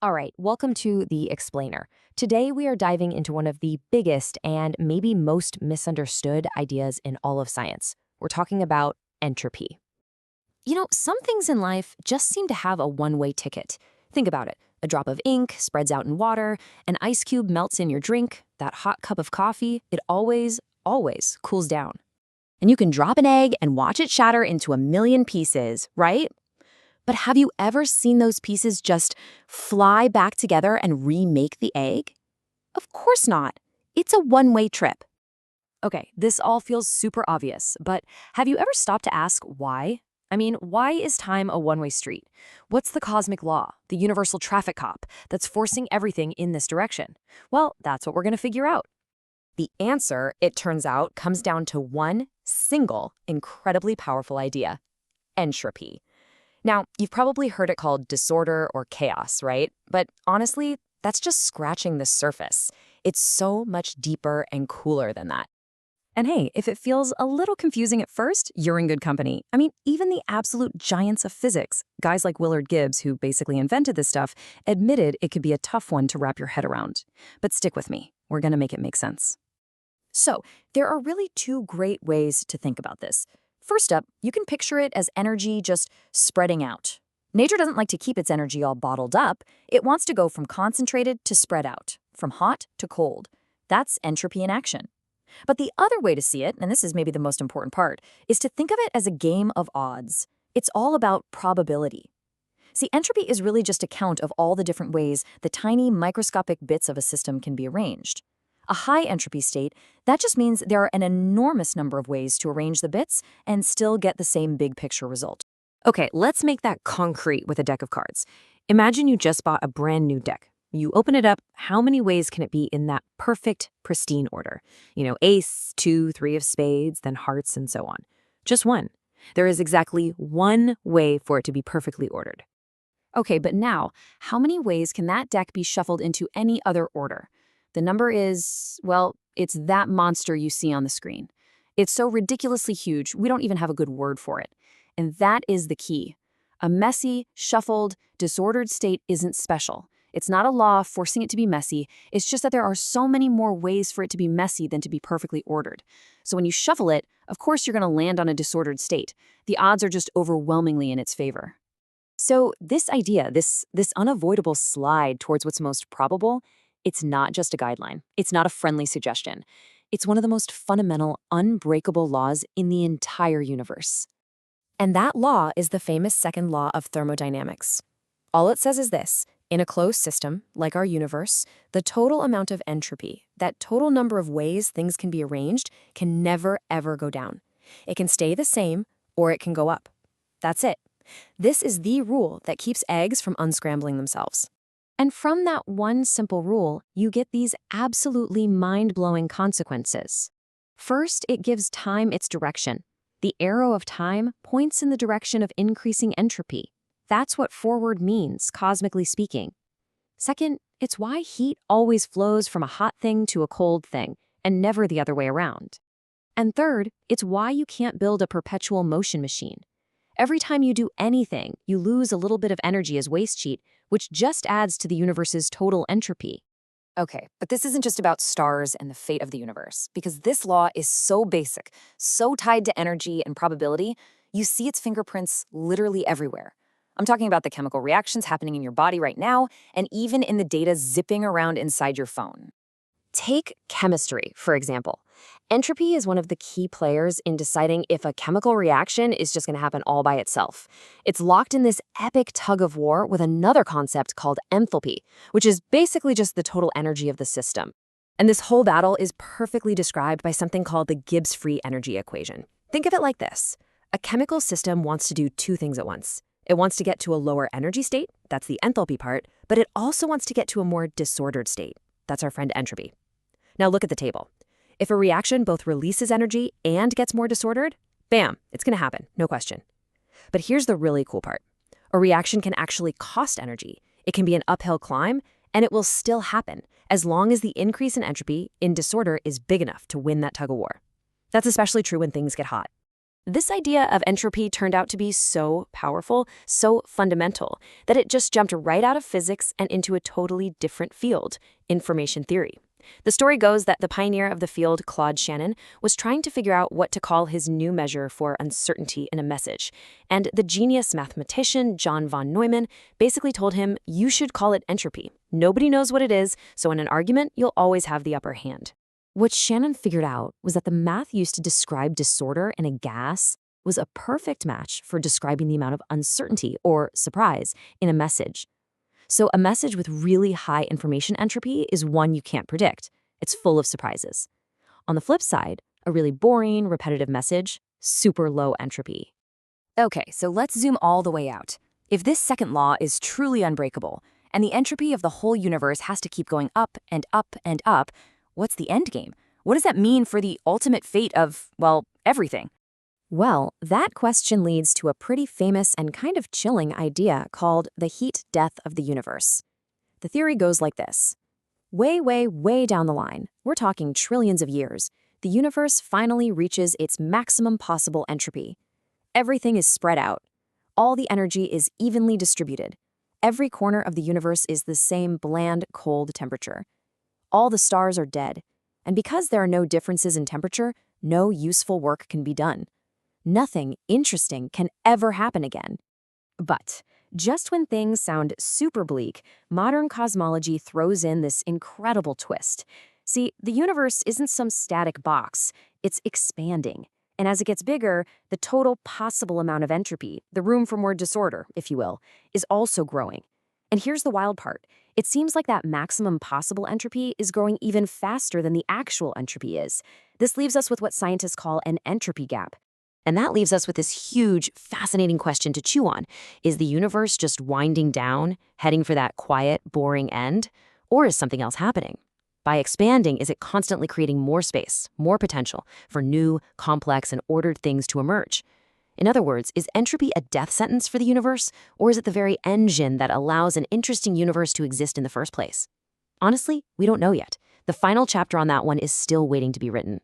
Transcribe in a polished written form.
All right, welcome to The Explainer. Today we are diving into one of the biggest and maybe most misunderstood ideas in all of science. We're talking about entropy. Some things in life just seem to have a one-way ticket. Think about it. A drop of ink spreads out in water, an ice cube melts in your drink, that hot cup of coffee, it always cools down. And you can drop an egg and watch it shatter into a million pieces, right? But have you ever seen those pieces just fly back together and remake the egg? Of course not. It's a one-way trip. Okay, this all feels super obvious, but have you ever stopped to ask why? Why is time a one-way street? What's the cosmic law, the universal traffic cop, that's forcing everything in this direction? Well, that's what we're going to figure out. The answer, it turns out, comes down to one single, incredibly powerful idea: entropy. Now, you've probably heard it called disorder or chaos, right? But honestly, that's just scratching the surface. It's so much deeper and cooler than that. And hey, if it feels a little confusing at first, you're in good company. Even the absolute giants of physics, guys like Willard Gibbs, who basically invented this stuff, admitted it could be a tough one to wrap your head around. But stick with me. We're going to make it make sense. So, there are really two great ways to think about this. First up, you can picture it as energy just spreading out. Nature doesn't like to keep its energy all bottled up. It wants to go from concentrated to spread out, from hot to cold. That's entropy in action. But the other way to see it, and this is maybe the most important part, is to think of it as a game of odds. It's all about probability. See, entropy is really just a count of all the different ways the tiny microscopic bits of a system can be arranged. A high entropy state, that just means there are an enormous number of ways to arrange the bits and still get the same big picture result. Okay, let's make that concrete with a deck of cards. Imagine you just bought a brand new deck. You open it up, how many ways can it be in that perfect, pristine order? Ace, 2, 3 of spades, then hearts, and so on. Just one. There is exactly one way for it to be perfectly ordered. Okay, but now, how many ways can that deck be shuffled into any other order? The number is, well, it's that monster you see on the screen. It's so ridiculously huge, we don't even have a good word for it. And that is the key. A messy, shuffled, disordered state isn't special. It's not a law forcing it to be messy. It's just that there are so many more ways for it to be messy than to be perfectly ordered. So when you shuffle it, of course you're going to land on a disordered state. The odds are just overwhelmingly in its favor. So this idea, this unavoidable slide towards what's most probable, it's not just a guideline. It's not a friendly suggestion. It's one of the most fundamental, unbreakable laws in the entire universe. And that law is the famous second law of thermodynamics. All it says is this: in a closed system, like our universe, the total amount of entropy, that total number of ways things can be arranged, can never, ever go down. It can stay the same, or it can go up. That's it. This is the rule that keeps eggs from unscrambling themselves. And from that one simple rule, you get these absolutely mind-blowing consequences. First, it gives time its direction. The arrow of time points in the direction of increasing entropy. That's what forward means, cosmically speaking. Second, it's why heat always flows from a hot thing to a cold thing, and never the other way around. And third, it's why you can't build a perpetual motion machine. Every time you do anything, you lose a little bit of energy as waste heat, which just adds to the universe's total entropy. Okay, but this isn't just about stars and the fate of the universe, because this law is so basic, so tied to energy and probability, you see its fingerprints literally everywhere. I'm talking about the chemical reactions happening in your body right now, and even in the data zipping around inside your phone. Take chemistry, for example. Entropy is one of the key players in deciding if a chemical reaction is just going to happen all by itself. It's locked in this epic tug of war with another concept called enthalpy, which is basically just the total energy of the system. And this whole battle is perfectly described by something called the Gibbs free energy equation. Think of it like this. A chemical system wants to do two things at once. It wants to get to a lower energy state, that's the enthalpy part, but it also wants to get to a more disordered state. That's our friend entropy. Now look at the table. If a reaction both releases energy and gets more disordered, bam, it's going to happen, no question. But here's the really cool part. A reaction can actually cost energy. It can be an uphill climb, and it will still happen as long as the increase in entropy in disorder is big enough to win that tug of war. That's especially true when things get hot. This idea of entropy turned out to be so powerful, so fundamental, that it just jumped right out of physics and into a totally different field, information theory. The story goes that the pioneer of the field, Claude Shannon, was trying to figure out what to call his new measure for uncertainty in a message. And the genius mathematician, John von Neumann, basically told him, you should call it entropy. Nobody knows what it is, so in an argument, you'll always have the upper hand. What Shannon figured out was that the math used to describe disorder in a gas was a perfect match for describing the amount of uncertainty, or surprise, in a message. So a message with really high information entropy is one you can't predict. It's full of surprises. On the flip side, a really boring, repetitive message, super low entropy. Okay, so let's zoom all the way out. If this second law is truly unbreakable, and the entropy of the whole universe has to keep going up and up and up, what's the end game? What does that mean for the ultimate fate of, well, everything? Well, that question leads to a pretty famous and kind of chilling idea called the heat death of the universe. The theory goes like this. Way, way, way down the line, we're talking trillions of years, the universe finally reaches its maximum possible entropy. Everything is spread out. All the energy is evenly distributed. Every corner of the universe is the same bland, cold temperature. All the stars are dead. And because there are no differences in temperature, no useful work can be done. Nothing interesting can ever happen again. But just when things sound super bleak, modern cosmology throws in this incredible twist. See, the universe isn't some static box, it's expanding. And as it gets bigger, the total possible amount of entropy, the room for more disorder, if you will, is also growing. And here's the wild part. It seems like that maximum possible entropy is growing even faster than the actual entropy is. This leaves us with what scientists call an entropy gap. And that leaves us with this huge, fascinating question to chew on. Is the universe just winding down, heading for that quiet, boring end? Or is something else happening? By expanding, is it constantly creating more space, more potential for new, complex, and ordered things to emerge? In other words, is entropy a death sentence for the universe, or is it the very engine that allows an interesting universe to exist in the first place? Honestly, we don't know yet. The final chapter on that one is still waiting to be written.